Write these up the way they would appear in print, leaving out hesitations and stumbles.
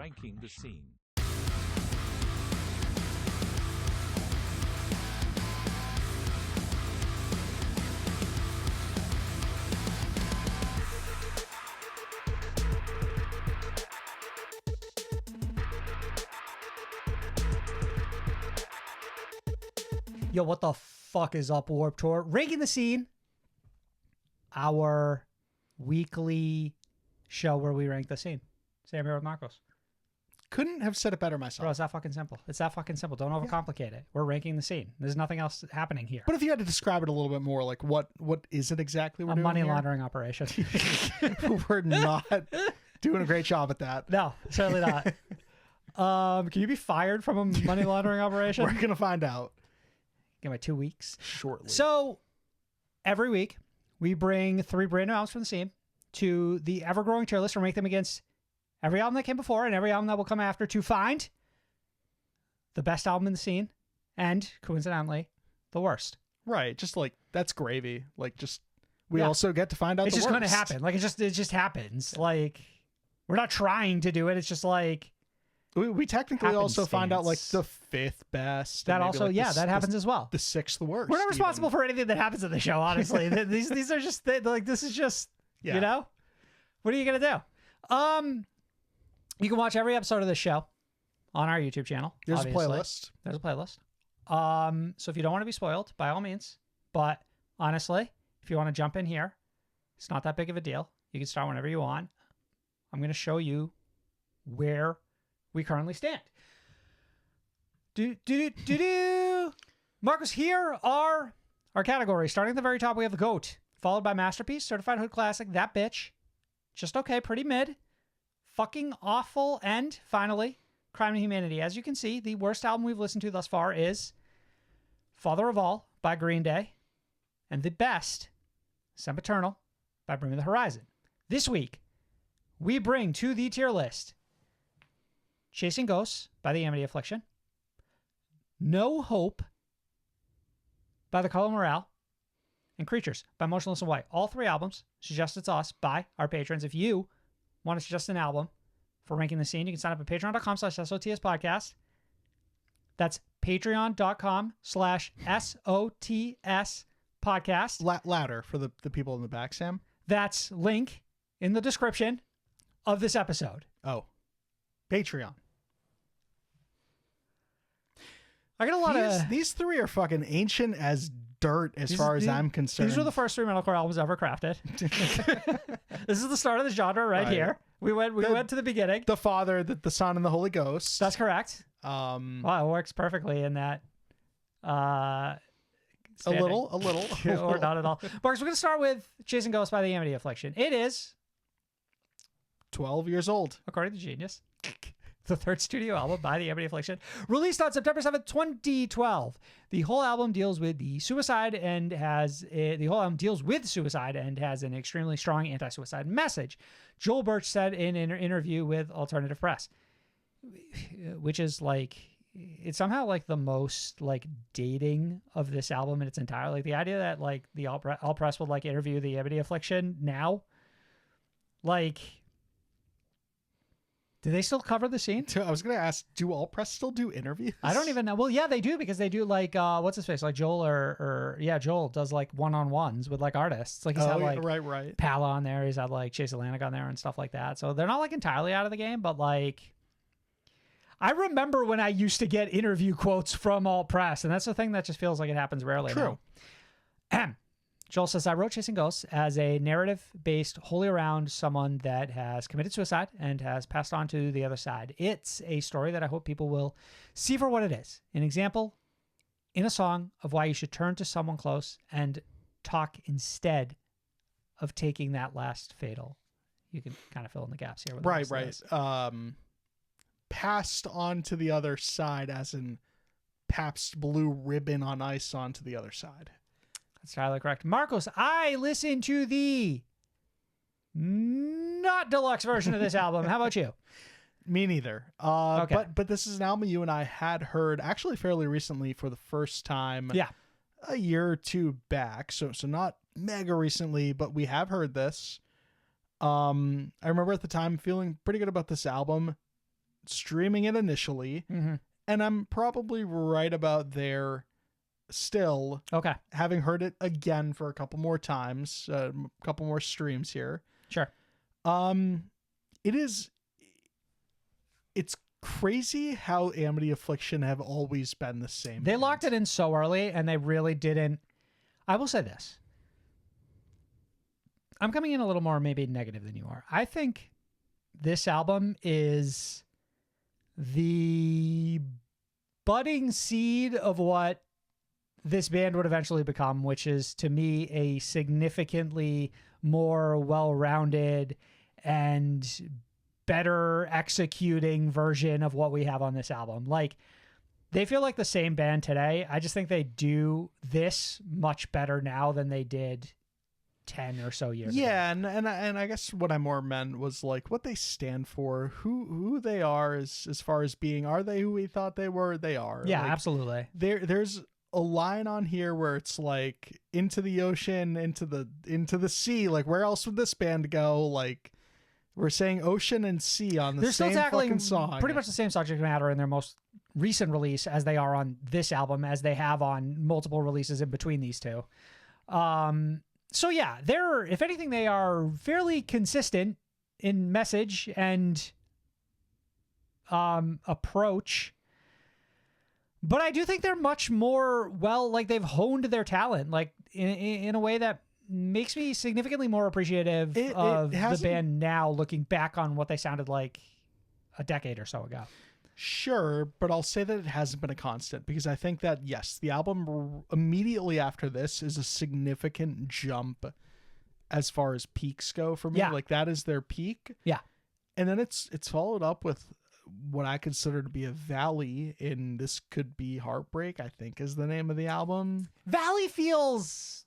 Ranking the Scene. Yo, what the fuck is up, Warped Tour? Ranking the Scene, our weekly show where we rank the scene. Sam here with Marcos. Couldn't have said it better Bro, myself. it's that fucking simple. It's that fucking simple. Don't overcomplicate it. We're ranking the scene. There's nothing else happening here. But if you had to describe it a little bit more, like what is it exactly we're A doing money here? laundering operation. We're not doing a great job at that. No, certainly not. Can you be fired from a money laundering operation? We're going to find out Give me 2 weeks. shortly. So every week we bring 3 brand new albums from the scene to the ever-growing tier list and rank them against every album that came before and every album that will come after to find the best album in the scene and, coincidentally, the worst. Right. Just like, that's gravy. Like, just, we Yeah. also get to find out It's the just worst. going to happen. Like, it just happens. Like, we're not trying to do it. It's just like, We technically also find out like the 5th best. that and maybe, also, like, yeah, that happens as well. The 6th worst. We're not responsible for anything that happens in the show, honestly. These are just, like, this is just, Yeah. you know? What are you going to do? You can watch every episode of this show on our YouTube channel. There's obviously. a playlist. There's a playlist. So if you don't want to be spoiled, by all means. But honestly, if you want to jump in here, it's not that big of a deal. You can start whenever you want. I'm going to show you where we currently stand. Marcus, here are our categories. Starting at the very top, we have the GOAT, followed by Masterpiece, Certified Hood Classic, That Bitch, Just Okay, Pretty Mid, Fucking Awful, and finally, Crime and Humanity. As you can see, the worst album we've listened to thus far is Father of All by Green Day, and the best, Sempiternal by Bring Me the Horizon. This week, we bring to the tier list Chasing Ghosts by the Amity Affliction, No Hope by the Color Morale, and Creatures by Motionless In White. All 3 albums suggested to us by our patrons. If you want to suggest an album for ranking the scene, you can sign up at patreon.com/SOTS podcast. That's patreon.com/SOTS podcast. Louder for the people in the back, Sam. That's link in the description of this episode. Oh, Patreon. I got a lot of... These 3 are fucking ancient as dirt as far as I'm concerned. These were the first 3 metalcore albums ever crafted. This is the start of the genre right here. We went to the beginning. The Father, the Son, and the Holy Ghost. That's correct. Wow, it works perfectly in that. a little, or not at all. Marcus, we're going to start with Chasing Ghosts by the Amity Affliction. It is, 12 years old. according to Genius, the 3rd studio album by the Amity Affliction, released on September 7th, 2012. The whole album deals with suicide and has an extremely strong anti-suicide message. Joel Birch said in an interview with Alternative Press, which is like, it's somehow like the most like dating of this album in its entirety. Like the idea that like the Alt Press would like interview the Amity Affliction now, like, do they still cover the scene? I was going to ask, do All Press still do interviews? I don't even know. Well, yeah, they do, because they do like, what's his face? Like Joel Joel does like one-on-ones with like artists. Like he's had like right. Pala on there. He's had like Chase Atlantic on there and stuff like that. So they're not like entirely out of the game, but like, I remember when I used to get interview quotes from Alt Press, and that's the thing that just feels like it happens rarely. True. Now. Joel says, I wrote Chasing Ghosts as a narrative based wholly around someone that has committed suicide and has passed on to the other side. It's a story that I hope people will see for what it is. An example in a song of why you should turn to someone close and talk instead of taking that last fatal. You can kind of fill in the gaps here. Right. Passed on to the other side, as in Pabst Blue Ribbon on ice onto the other side. That's entirely correct. Marcos, I listened to the not deluxe version of this album. How about you? Me neither. Okay. But this is an album you and I had heard actually fairly recently for the first time. Yeah. A year or 2 back. So not mega recently, but we have heard this. I remember at the time feeling pretty good about this album. streaming it initially, and I'm probably right about there still. Okay. Having heard it again for a couple more times, a couple more streams here. Sure. It's crazy how Amity Affliction have always been the same. They locked it in so early, and they really didn't. I will say this. I'm coming in a little more maybe negative than you are. I think this album is the budding seed of what this band would eventually become, which is, to me, a significantly more well-rounded and better executing version of what we have on this album. Like, they feel like the same band today. I just think they do this much better now than they did 10 or so years ago. And I guess what I more meant was like what they stand for, who they are as far as being, are they who we thought they were? They are. Yeah, like, absolutely. There's a line on here where it's like into the ocean, into the sea. Like, where else would this band go? Like, we're saying ocean and sea on the They're same still tackling fucking song. pretty much the same subject matter in their most recent release as they are on this album, as they have on multiple releases in between these two. So yeah, they're, if anything, they are fairly consistent in message and approach. But I do think they're much more, well, like, they've honed their talent, like, in a way that makes me significantly more appreciative of the band now, looking back on what they sounded like a decade or so ago. Sure, but I'll say that it hasn't been a constant, because I think that, yes, the album immediately after this is a significant jump as far as peaks go for me. Yeah. Like, that is their peak. Yeah. And then it's followed up with what I consider to be a valley in This Could Be Heartbreak, I think is the name of the album. Valley feels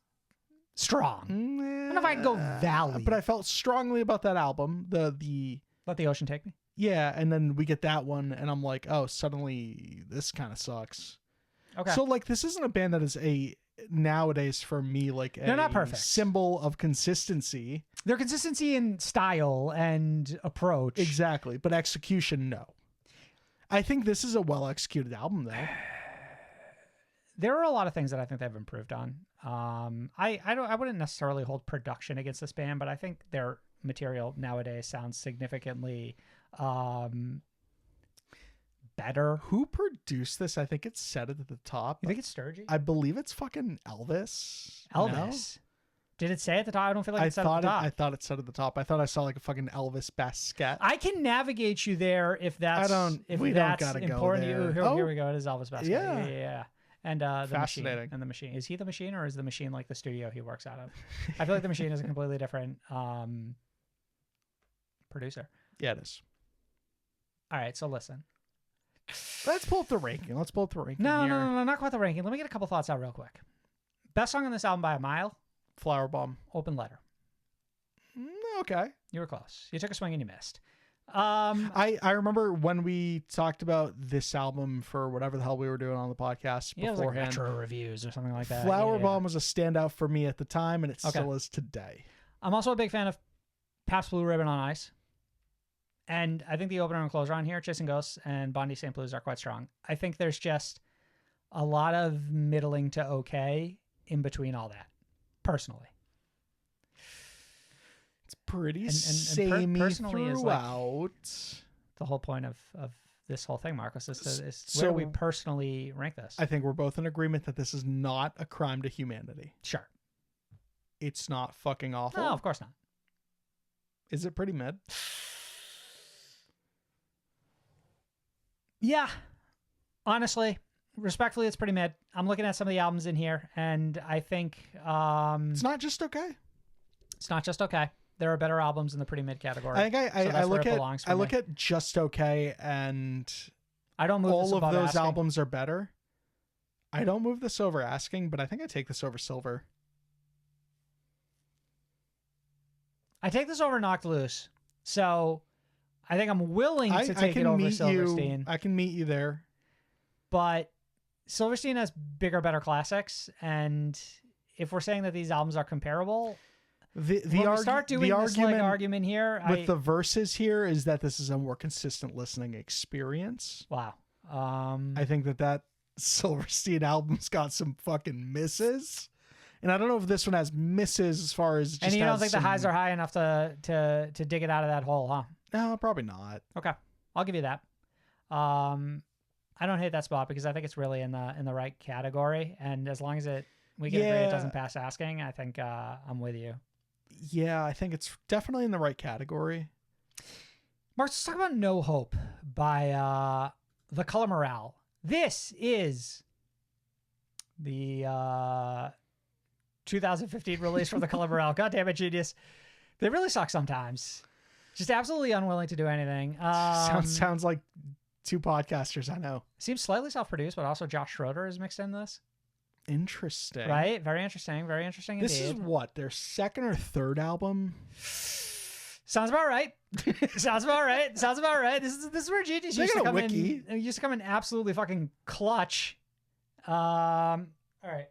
strong. I don't know if I'd go valley. But I felt strongly about that album. The Let the Ocean Take Me. Yeah, and then we get that one, and I'm like, oh, suddenly this kind of sucks. Okay. So, like, this isn't a band that is nowadays for me, like, they're not perfect. Symbol of consistency. Their consistency in style and approach. Exactly, but execution, no. I think this is a well-executed album, though. There are a lot of things that I think they've improved on. I wouldn't necessarily hold production against this band, but I think their material nowadays sounds significantly better. Who produced this? I think it's said it at the top. You think it's Sturgy? I believe it's fucking Elvis. Elvis. No? Did it say at the top? I don't feel like it said at the top. I thought it said at the top. I thought I saw like a fucking Elvis basket. I can navigate you there if that's we don't gotta important go there. to you. Here we go. It is Elvis basket. Yeah. And the fascinating. machine. And the machine. Is he the machine, or is the machine like the studio he works out of? I feel like the machine is a completely different producer. Yeah, it is. All right, so listen. Let's pull up the ranking. No, not quite the ranking. Let me get a couple thoughts out real quick. Best song on this album by a mile? Flower Bomb. Open Letter. Okay. You were close. You took a swing and you missed. I remember when we talked about this album for whatever the hell we were doing on the podcast beforehand. It was like retro reviews or something like that. Flower Bomb was a standout for me at the time, and it still is today. I'm also a big fan of Pabst Blue Ribbon on Ice. And I think the opener and closer on here, Chasing Ghosts and Bondi St. Blues, are quite strong. I think there's just a lot of middling to okay in between all that, personally. It's pretty samey personally throughout. Is like the whole point of this whole thing, Marcus, is where do we personally rank this? I think we're both in agreement that this is not a crime to humanity. Sure. It's not fucking awful. No, of course not. Is it pretty mid? Yeah, honestly, respectfully, it's pretty mid. I'm looking at some of the albums in here, and I think it's not just okay. It's not just okay. There are better albums in the pretty mid category. I think I look at just okay, and I don't move all of those asking. albums are better. I don't move this over asking, but I think I take this over Silver. I take this over Knocked Loose, so I think I'm willing to take it over Silverstein. I can meet you there. But Silverstein has bigger, better classics. And if we're saying that these albums are comparable, The when we start doing the this like argument here, with the verses here is that this is a more consistent listening experience. Wow. I think that Silverstein album's got some fucking misses. And I don't know if this one has misses as far as just and you don't think some... the highs are high enough to dig it out of that hole, huh? No, probably not. Okay, I'll give you that. I don't hate that spot because I think it's really in the right category, and as long as we can agree it doesn't pass asking, I think I'm with you. Yeah, I think it's definitely in the right category. Mark, let's talk about No Hope by The Color Morale. This is the 2015 release from The Color Morale. God damn it, genius. They really suck sometimes. Just absolutely unwilling to do anything. Sounds like two podcasters I know. Seems slightly self-produced, but also Josh Schroeder is mixed in this. Interesting. Right? Very interesting. Very interesting indeed. This is what? Their second or third album? Sounds about right. Sounds about right. Sounds about right. This is where genius used to come in. Used to come in absolutely fucking clutch. All right.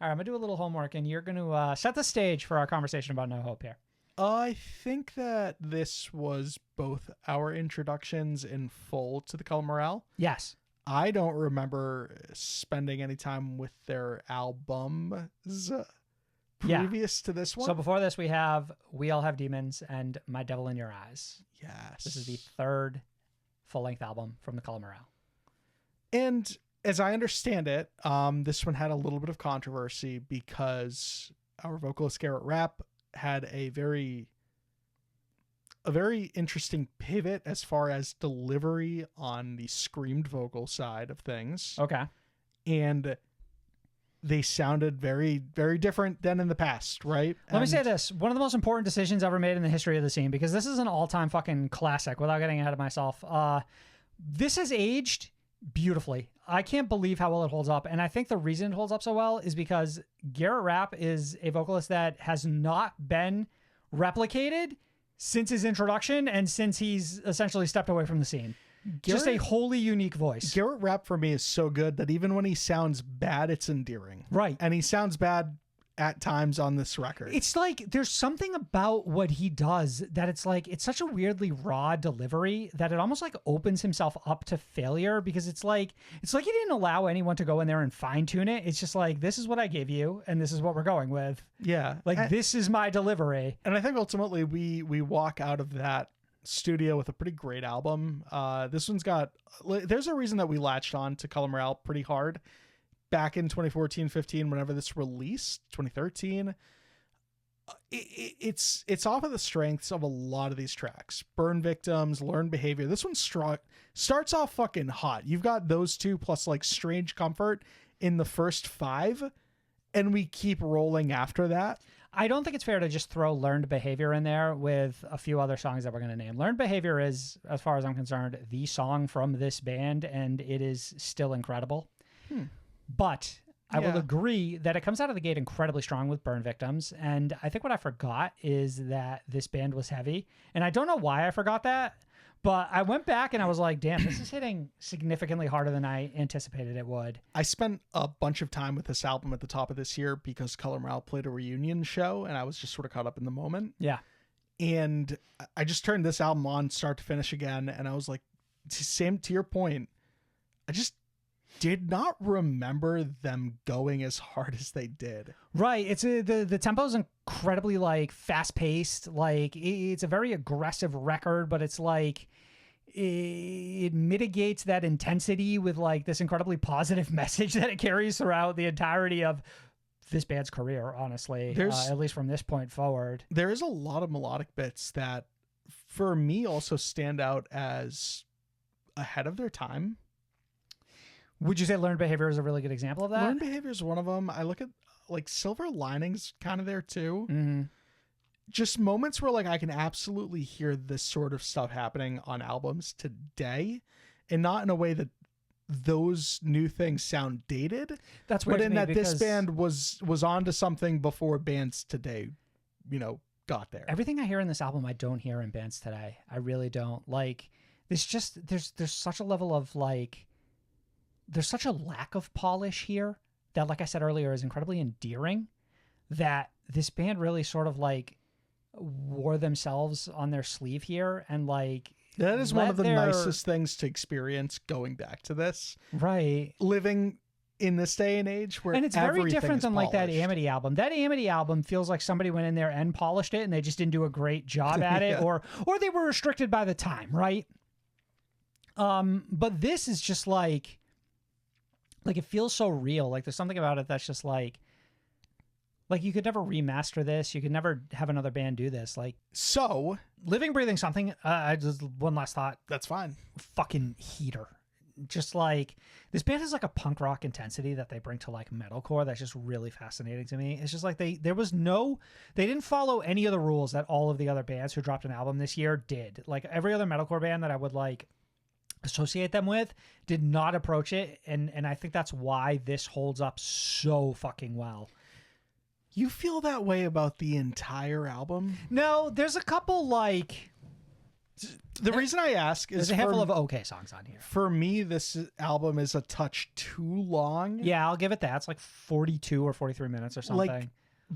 I'm going to do a little homework, and you're going to set the stage for our conversation about No Hope here. I think that this was both our introductions in full to the Color Morale. Yes. I don't remember spending any time with their albums previous to this one. So before this, we have We All Have Demons and My Devil in Your Eyes. Yes. This is the third full-length album from the Color Morale. And as I understand it, this one had a little bit of controversy because our vocalist Garrett Rapp had a very interesting pivot as far as delivery on the screamed vocal side of things. Okay. And they sounded very, very different than in the past, right? Let me say this. One of the most important decisions ever made in the history of the scene, because this is an all-time fucking classic without getting ahead of myself. This has aged beautifully. I can't believe how well it holds up. And I think the reason it holds up so well is because Garrett Rapp is a vocalist that has not been replicated since his introduction and since he's essentially stepped away from the scene. Just a wholly unique voice. Garrett Rapp for me is so good that even when he sounds bad, it's endearing. Right. And he sounds bad at times on this record. It's like there's something about what he does that it's such a weirdly raw delivery that it almost like opens himself up to failure, because it's like he didn't allow anyone to go in there and fine tune it. It's just like, this is what I give you and this is what we're going with. Yeah. This is my delivery. And I think ultimately we walk out of that studio with a pretty great album. This one's got, there's a reason that we latched on to Color Morale pretty hard back in 2014-15, whenever this released, 2013. It's off of the strengths of a lot of these tracks. Burn Victims, Learned Behavior. This one starts off fucking hot. You've got those two plus like Strange Comfort in the first 5, and we keep rolling after that. I don't think it's fair to just throw Learned Behavior in there with a few other songs that we're going to name. Learned Behavior is, as far as I'm concerned, the song from this band, and it is still incredible. But I will agree that it comes out of the gate incredibly strong with Burn Victims. And I think what I forgot is that this band was heavy. And I don't know why I forgot that, but I went back and I was like, damn, this is hitting significantly harder than I anticipated it would. I spent a bunch of time with this album at the top of this year because Color Morale played a reunion show and I was just sort of caught up in the moment. Yeah. And I just turned this album on start to finish again. And I was like, same to your point, I just did not remember them going as hard as they did. Right. It's the tempo is incredibly like fast paced. Like it's a very aggressive record, but it's like it mitigates that intensity with like this incredibly positive message that it carries throughout the entirety of this band's career. Honestly, at least from this point forward, there is a lot of melodic bits that for me also stand out as ahead of their time. Would you say Learned Behavior is a really good example of that? Learned Behavior is one of them. I look at like Silver Linings kind of there too. Mm-hmm. Just moments where like I can absolutely hear this sort of stuff happening on albums today, and not in a way that those new things sound dated. That's weird. But in that this band was onto something before bands today, got there. Everything I hear in this album, I don't hear in bands today. I really don't. Like, there's such a level of like. There's such a lack of polish here that, like I said earlier, is incredibly endearing, that this band really sort of like wore themselves on their sleeve here, and like that is one let of the their- nicest things to experience going back to this. right. Living in this day and age where And it's very everything different is than like that polished. Amity album. That Amity album feels like somebody went in there and polished it, and they just didn't do a great job at it, Yeah. or they were restricted by the time, right? But this is just like it feels so real. Like there's something about it that's just like you could never remaster this. You could never have another band do this. Like So Living Breathing Something. I just one last thought. that's fine. Fucking heater. Just like this band has like a punk rock intensity that they bring to like metalcore that's just really fascinating to me. It's just like they didn't follow any of the rules that all of the other bands who dropped an album this year did. Like every other metalcore band that I would like associate them with did not approach it, and I think that's why this holds up so fucking well. You feel that way about the entire album? No, there's a couple like The reason I ask is there's a handful of okay songs on here. for me, this album is a touch too long. Yeah, I'll give it that. It's like 42 or 43 minutes or something. Like,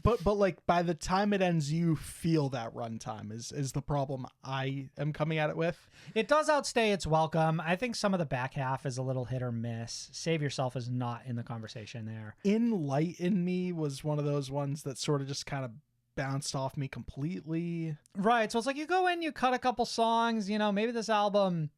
but like by the time it ends, you feel that runtime is the problem I am coming at it with. It does outstay its welcome. I think some of the back half is a little hit or miss. Save Yourself is not in the conversation there. Enlighten Me was one of those ones that sort of just kind of bounced off me completely. Right. So it's like you go in, you cut a couple songs, maybe this album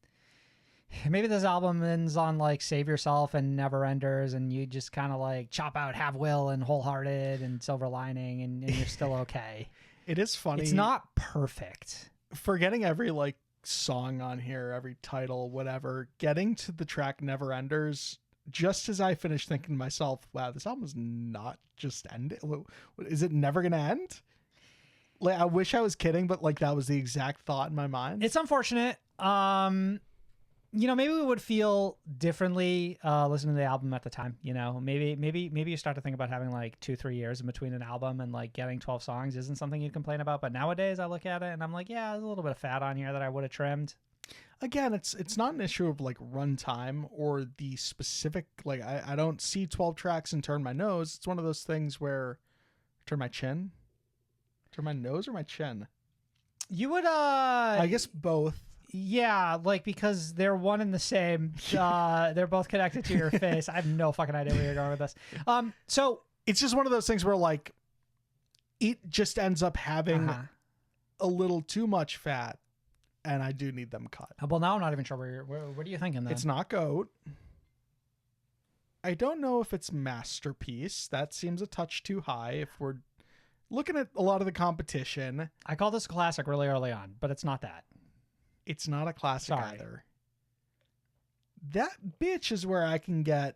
ends on like Save Yourself and Never Enders, and you just kind of like chop out Have Will and Wholehearted and Silver Lining, and you're still okay. It is funny. It's not perfect. Forgetting every like song on here, every title, whatever, getting to the track Never Enders, just as I finished thinking to myself, wow, this album is not just ending. Is it never going to end? Like, I wish I was kidding, but like that was the exact thought in my mind. It's unfortunate. Maybe we would feel differently listening to the album at the time. Maybe you start to think about having like 2-3 years in between an album, and like getting 12 songs isn't something you'd complain about. But nowadays I look at it and I'm like, yeah, there's a little bit of fat on here that I would have trimmed. Again, it's not an issue of like runtime or the specific, like I don't see 12 tracks and turn my nose. It's one of those things where turn my nose or my chin. You would I guess both. Yeah, like because they're one and the same. They're both connected to your face. I have no fucking idea where you're going with this. So It's just one of those things where like it just ends up having a little too much fat, and I do need them cut. well, now I'm not even sure what are you thinking then? It's not GOAT. I don't know if it's masterpiece. That seems a touch too high if we're looking at a lot of the competition. I called this a classic really early on, but it's not that. It's not a classic Sorry. either. That bitch is where I can get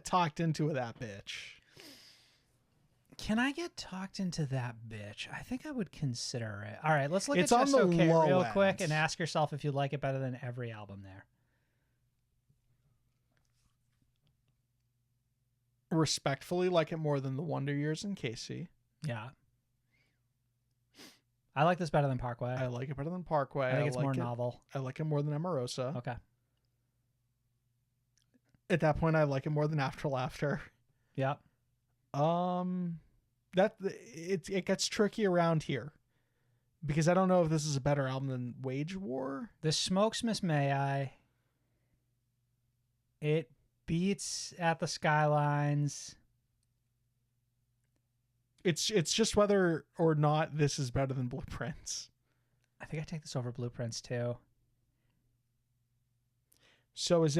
talked into with that bitch. Can I get talked into that bitch? I think I would consider it. All right, let's look It's at on Just the Okay low real end. quick and ask yourself if you like it better than every album there. Respectfully, like it more than the Wonder Years and Casey. Yeah. I like this better than Parkway. I like it better than Parkway. I think it's like more it. novel. I like it more than Amorosa. Okay. At that point, I like it more than After Laughter. Yep. It gets tricky around here because I don't know if this is a better album than Wage War. The Smokes Miss May I. It beats At the Skylines. It's just whether or not this is better than Blueprints. I think I take this over Blueprints too. So is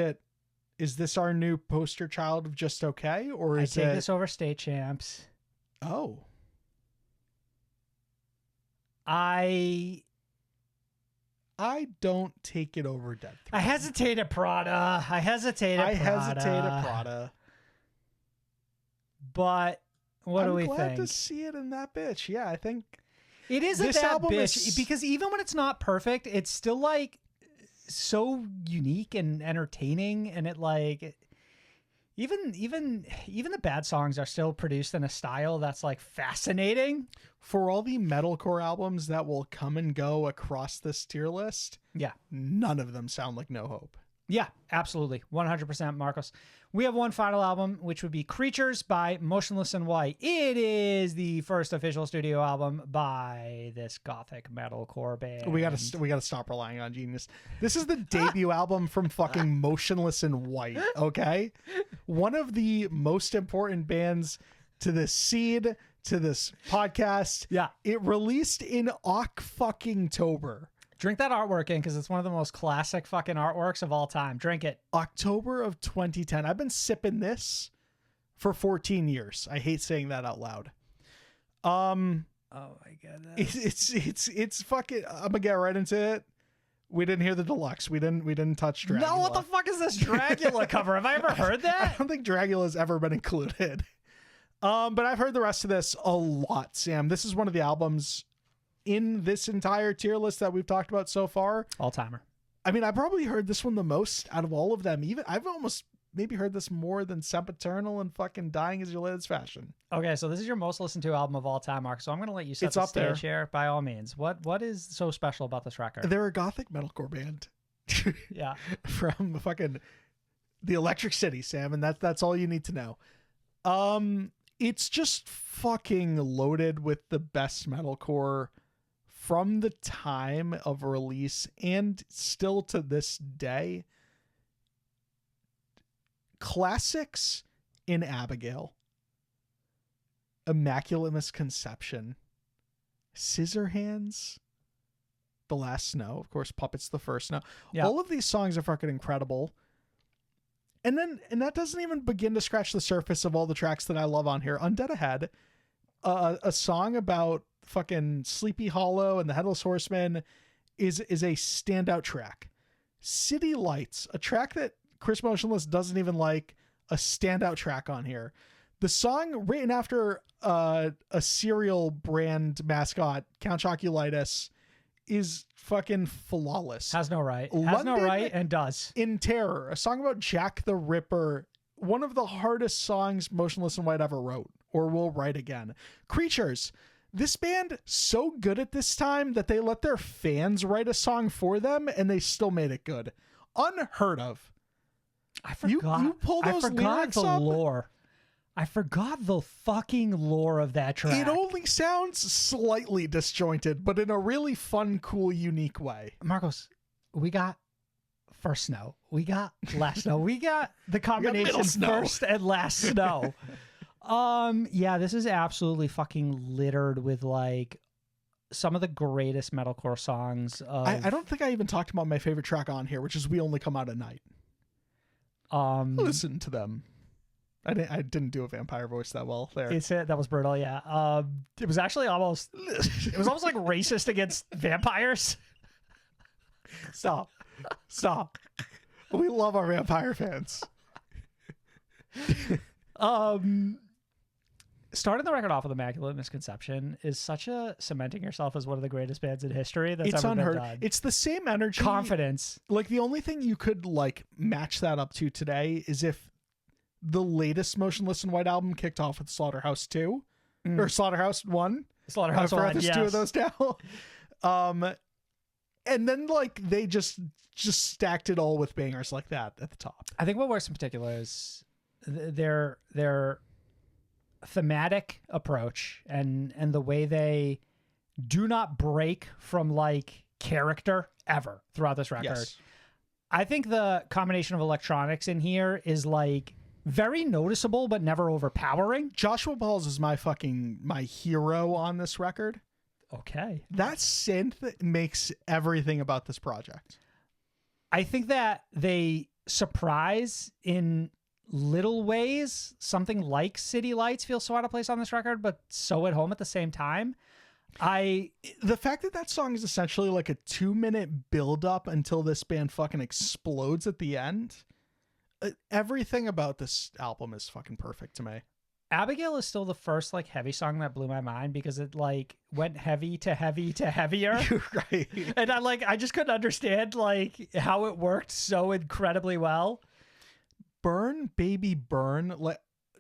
this our new poster child of Just Okay, or I is take it? this over State Champs. Oh, I don't take it over Dead I Throne. hesitate at Prada. I hesitate at Prada. But what I'm do we glad think? to see it in that bitch. Yeah, I think It is this a bad album bitch is- because even when it's not perfect, it's still like so unique and entertaining, and it like even the bad songs are still produced in a style that's like fascinating. for all the metalcore albums that will come and go across this tier list, Yeah. none of them sound like No Hope. Yeah, absolutely. 100%, Marcos. We have one final album, which would be Creatures by Motionless in White. It is the first official studio album by this gothic metalcore band. We gotta stop relying on Genius. This is the debut album from fucking Motionless in White, okay? One of the most important bands to this scene, to this podcast. Yeah. It released in October. Drink that artwork in because it's one of the most classic fucking artworks of all time. Drink it. October of 2010. I've been sipping this for 14 years. I hate saying that out loud. Oh my goodness. It's fucking. I'm gonna get right into it. We didn't hear the deluxe. We didn't touch Dragula. No, what the fuck is this Dragula cover? Have I ever heard I that? don't think Dragula's ever been included. But I've heard the rest of this a lot, Sam. This is one of the albums in this entire tier list that we've talked about so far. All timer. I mean, I probably heard this one the most out of all of them. Even I've almost maybe heard this more than Sempiternal and fucking Dying Is Your Latest Fashion. Okay, so this is your most listened to album of all time, Mark. So I'm going to let you set It's the up there. stage here by all means. What is so special about this record? They're a gothic metalcore band. Yeah. From fucking the Electric City, Sam, and that's all you need to know. It's just fucking loaded with the best metalcore from the time of release and still to this day. Classics in Abigail, Immaculate Misconception, Scissorhands, The Last Snow, of course, Puppets The First Snow. Yeah. All of these songs are fucking incredible. And that doesn't even begin to scratch the surface of all the tracks that I love on here. Undead Ahead, a song about fucking Sleepy Hollow and the Headless Horseman is a standout track. City Lights, a track that Chris Motionless doesn't even like, a standout track on here. The song written after a cereal brand mascot, Count Choculatus, is fucking flawless. Has no right. Has London no right and does. in Terror, a song about Jack the Ripper, one of the hardest songs Motionless in White ever wrote or will write again. Creatures, this band so good at this time that they let their fans write a song for them and they still made it good. Unheard of. I forgot. You pull those I forgot lyrics the up. lore. I forgot the fucking lore of that track. It only sounds slightly disjointed, but in a really fun, cool, unique way. Marcos, we got First Snow. We got Last Snow. We got the combination Middle Snow. First and Last Snow. Yeah, this is absolutely fucking littered with like some of the greatest metalcore songs. I don't think I even talked about my favorite track on here, which is We Only Come Out at Night. Listen to them. I didn't do a vampire voice that well there. That was brutal. Yeah. It was actually almost like racist against vampires. Stop. We love our vampire fans. Starting the record off with Immaculate Misconception is such a cementing yourself as one of the greatest bands in history that's It's ever unheard. been done. It's the same energy. Confidence. Like the only thing you could like match that up to today is if the latest Motionless in White album kicked off with Slaughterhouse 2 or Slaughterhouse 1. Slaughterhouse I forgot One, there's yes. two of those now. And then like they just stacked it all with bangers like that at the top. I think what works in particular is their thematic approach and the way they do not break from like character ever throughout this record. Yes. I think the combination of electronics in here is like very noticeable but never overpowering. Joshua Balls is my hero on this record. Okay. That synth makes everything about this project. I think that they surprise in little ways. Something like City Lights feels so out of place on this record, but so at home at the same time. The fact that song is essentially like a 2-minute build up until this band fucking explodes at the end. Everything about this album is fucking perfect to me. Abigail is still the first like heavy song that blew my mind because it like went heavy to heavier. Right. And I just couldn't understand like how it worked so incredibly well. Burn Baby Burn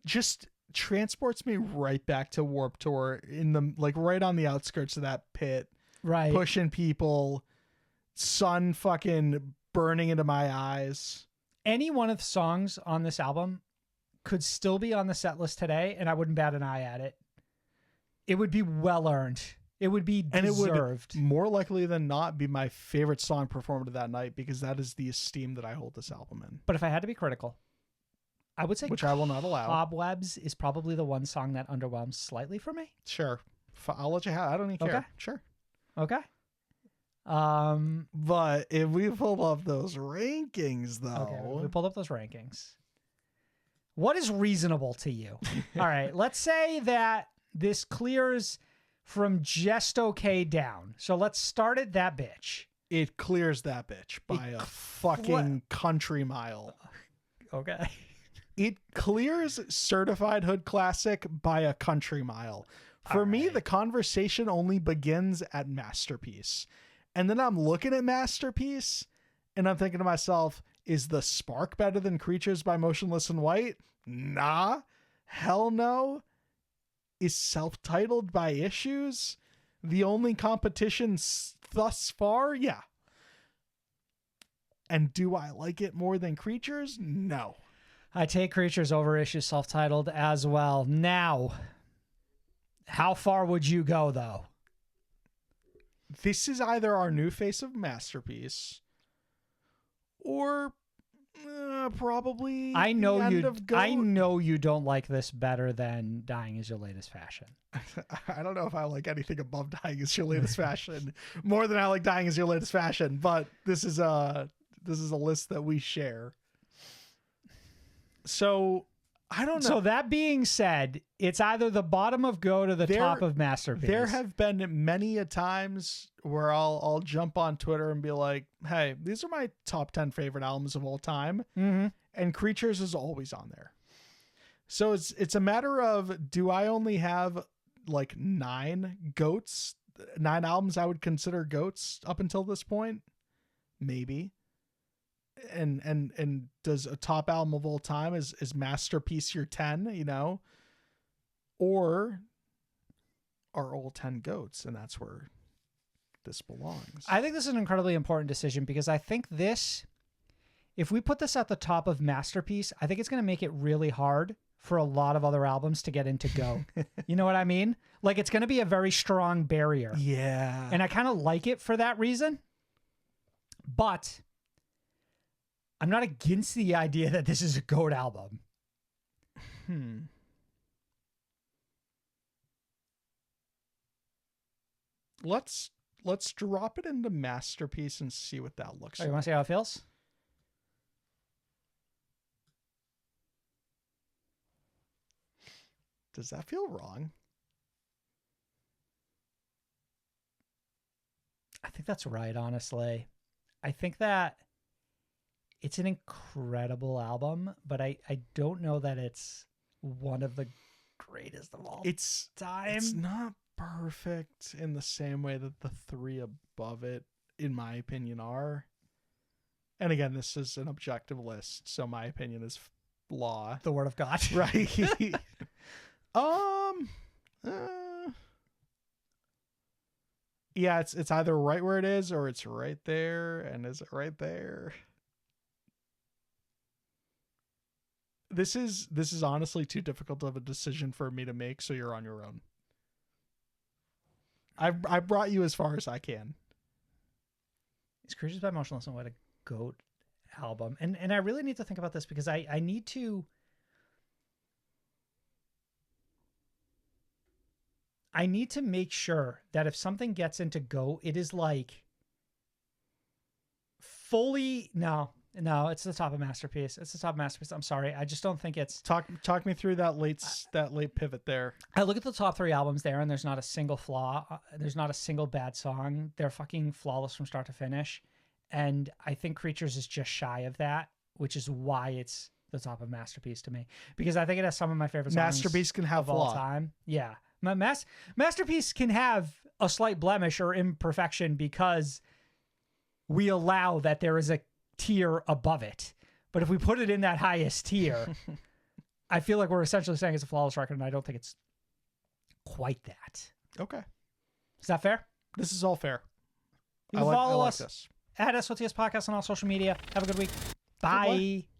just transports me right back to Warped Tour in the like right on the outskirts of that pit, Right. pushing people, sun fucking burning into my eyes. Any one of the songs on this album could still be on the set list today, and I wouldn't bat an eye at it. It would be well earned. It would be deserved. And it would more likely than not be my favorite song performed that night, because that is the esteem that I hold this album in. But if I had to be critical, I would say which I will not allow. Cobwebs is probably the one song that underwhelms slightly for me. Sure. I'll let you have. I don't even care. Okay. Sure. Okay. But if we pull up those rankings, though. Okay, we pulled up those rankings. What is reasonable to you? All right, let's say that this clears from just okay down. So let's start at that bitch. It clears that bitch by a fucking country mile. Okay. It clears Certified Hood Classic by a country mile. For me, the conversation only begins at Masterpiece. And then I'm looking at Masterpiece and I'm thinking to myself, is The Spark better than Creatures by Motionless in White? Nah. Hell no. Is Self-Titled by Issues the only competition thus far? Yeah. And do I like it more than Creatures? No. I take Creatures over Issues Self-Titled as well. Now, how far would you go, though? This is either our new face of Masterpiece or probably I know you don't like this better than Dying Is Your Latest Fashion. I don't know if I like anything above Dying Is Your Latest Fashion more than I like Dying Is Your Latest Fashion, but this is a list that we share. So I don't know. So that being said, it's either the bottom of Goat or the top of Masterpiece. There have been many a times where I'll jump on Twitter and be like, hey, these are my top 10 favorite albums of all time. Mm-hmm. And Creatures is always on there. So it's a matter of, do I only have like 9 albums I would consider goats up until this point? Maybe. And does a top album of all time is Masterpiece your 10, you know, or are all 10 goats? And that's where this belongs. I think this is an incredibly important decision because I think if we put this at the top of Masterpiece, I think it's going to make it really hard for a lot of other albums to get into Go. You know what I mean? Like, it's going to be a very strong barrier. Yeah. And I kind of like it for that reason. But I'm not against the idea that this is a GOAT album. Let's drop it into Masterpiece and see what that looks like. You want to see how it feels? Does that feel wrong? I think that's right, honestly. I think that it's an incredible album, but I don't know that it's one of the greatest of all time. It's not perfect in the same way that the 3 above it, in my opinion, are. And again, this is an objective list, so my opinion is law. The word of God. Right. Yeah, it's either right where it is or it's right there. And is it right there? This is honestly too difficult of a decision for me to make, so you're on your own. I brought you as far as I can. Is Creatures by Motionless in White a GOAT album? And I really need to think about this because I need to make sure that if something gets into GOAT, it is like fully no, it's the top of Masterpiece. It's the top of Masterpiece. I'm sorry. I just don't think it's talk me through that late pivot there. I look at the top 3 albums there and there's not a single flaw. There's not a single bad song. They're fucking flawless from start to finish. And I think Creatures is just shy of that, which is why it's the top of Masterpiece to me, because I think it has some of my favorite songs. Masterpiece can have of all time. Yeah. Masterpiece can have a slight blemish or imperfection because we allow that there is a tier above it. But if we put it in that highest tier, I feel like we're essentially saying it's a flawless record, and I don't think it's quite that. Okay. Is that fair? This is all fair. You can follow us this. at SOTS Podcast on all social media. Have a good week. Bye.